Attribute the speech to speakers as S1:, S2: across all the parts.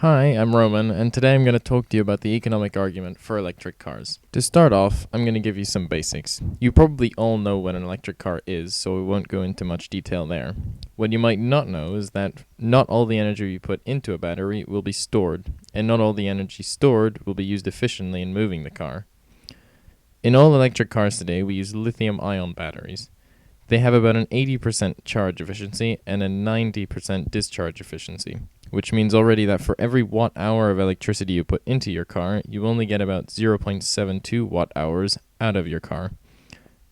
S1: Hi, I'm Roman, and today I'm going to talk to you about the economic argument for electric cars. To start off, I'm going to give you some basics. You probably all know what an electric car is, so we won't go into much detail there. What you might not know is that not all the energy you put into a battery will be stored, and not all the energy stored will be used efficiently in moving the car. In all electric cars today, we use lithium-ion batteries. They have about an 80% charge efficiency and a 90% discharge efficiency, which means already that for every watt-hour of electricity you put into your car, you only get about 0.72 watt-hours out of your car.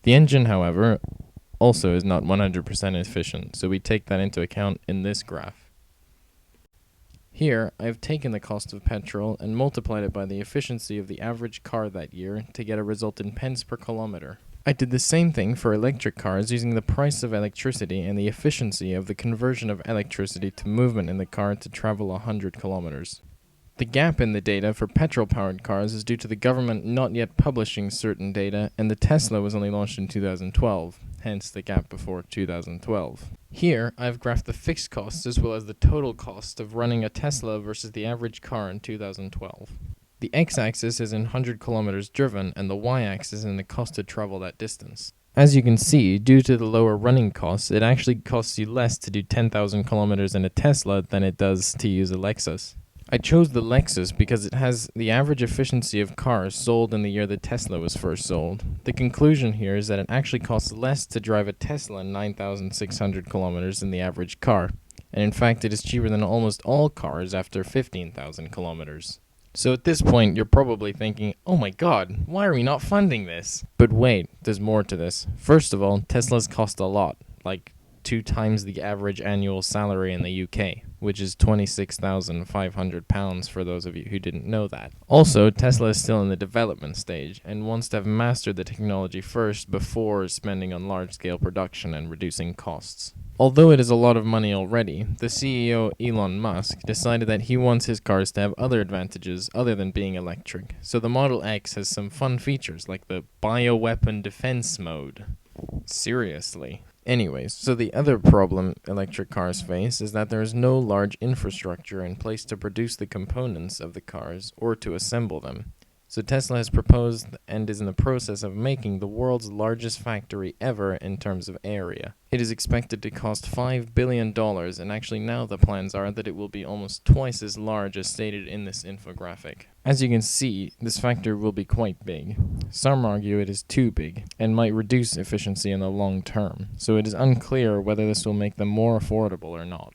S1: The engine, however, also is not 100% efficient, so we take that into account in this graph. Here, I've taken the cost of petrol and multiplied it by the efficiency of the average car that year to get a result in pence per kilometer. I did the same thing for electric cars using the price of electricity and the efficiency of the conversion of electricity to movement in the car to travel 100 kilometers. The gap in the data for petrol-powered cars is due to the government not yet publishing certain data, and the Tesla was only launched in 2012, hence the gap before 2012. Here, I've graphed the fixed costs as well as the total cost of running a Tesla versus the average car in 2012. The x-axis is in 100 kilometers driven, and the y-axis is in the cost to travel that distance. As you can see, due to the lower running costs, it actually costs you less to do 10,000 kilometers in a Tesla than it does to use a Lexus. I chose the Lexus because it has the average efficiency of cars sold in the year the Tesla was first sold. The conclusion here is that it actually costs less to drive a Tesla 9,600 kilometers than the average car, and in fact it is cheaper than almost all cars after 15,000 kilometers. So at this point, you're probably thinking, oh my god, why are we not funding this? But wait, there's more to this. First of all, Teslas cost a lot, like 2 times the average annual salary in the UK, which is £26,500 for those of you who didn't know that. Also, Tesla is still in the development stage and wants to have mastered the technology first before spending on large-scale production and reducing costs. Although it is a lot of money already, the CEO Elon Musk decided that he wants his cars to have other advantages other than being electric. So the Model X has some fun features like the bioweapon defense mode. Seriously. Anyways, so the other problem electric cars face is that there is no large infrastructure in place to produce the components of the cars or to assemble them. So Tesla has proposed and is in the process of making the world's largest factory ever in terms of area. It is expected to cost $5 billion, and actually now the plans are that it will be almost twice as large as stated in this infographic. As you can see, this factory will be quite big. Some argue it is too big and might reduce efficiency in the long term, so it is unclear whether this will make them more affordable or not.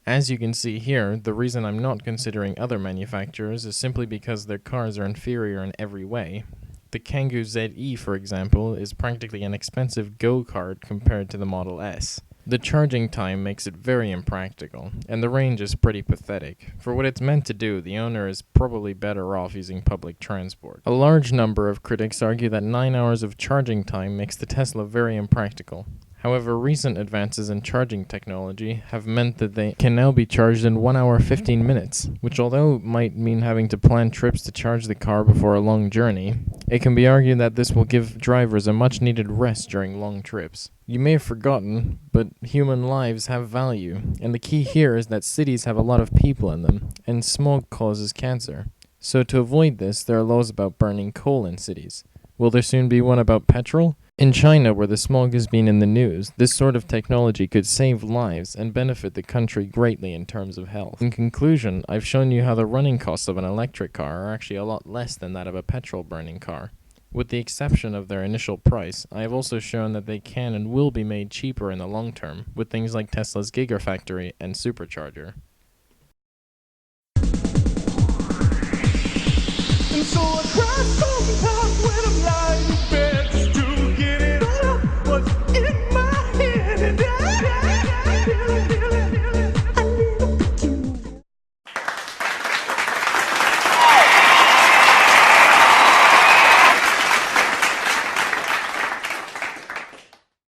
S1: As you can see here, the reason I'm not considering other manufacturers is simply because their cars are inferior in every way. The Kangoo ZE, for example, is practically an expensive go-kart compared to the Model S. The charging time makes it very impractical, and the range is pretty pathetic. For what it's meant to do, the owner is probably better off using public transport. A large number of critics argue that 9 hours of charging time makes the Tesla very impractical. However, recent advances in charging technology have meant that they can now be charged in 1 hour 15 minutes, which although might mean having to plan trips to charge the car before a long journey, it can be argued that this will give drivers a much needed rest during long trips. You may have forgotten, but human lives have value, and the key here is that cities have a lot of people in them, and smog causes cancer. So to avoid this, there are laws about burning coal in cities. Will there soon be one about petrol? In China, where the smog has been in the news, this sort of technology could save lives and benefit the country greatly in terms of health. In conclusion, I've shown you how the running costs of an electric car are actually a lot less than that of a petrol-burning car. With the exception of their initial price, I have also shown that they can and will be made cheaper in the long term, with things like Tesla's Gigafactory and Supercharger.
S2: And so I cry sometimes when I'm lying.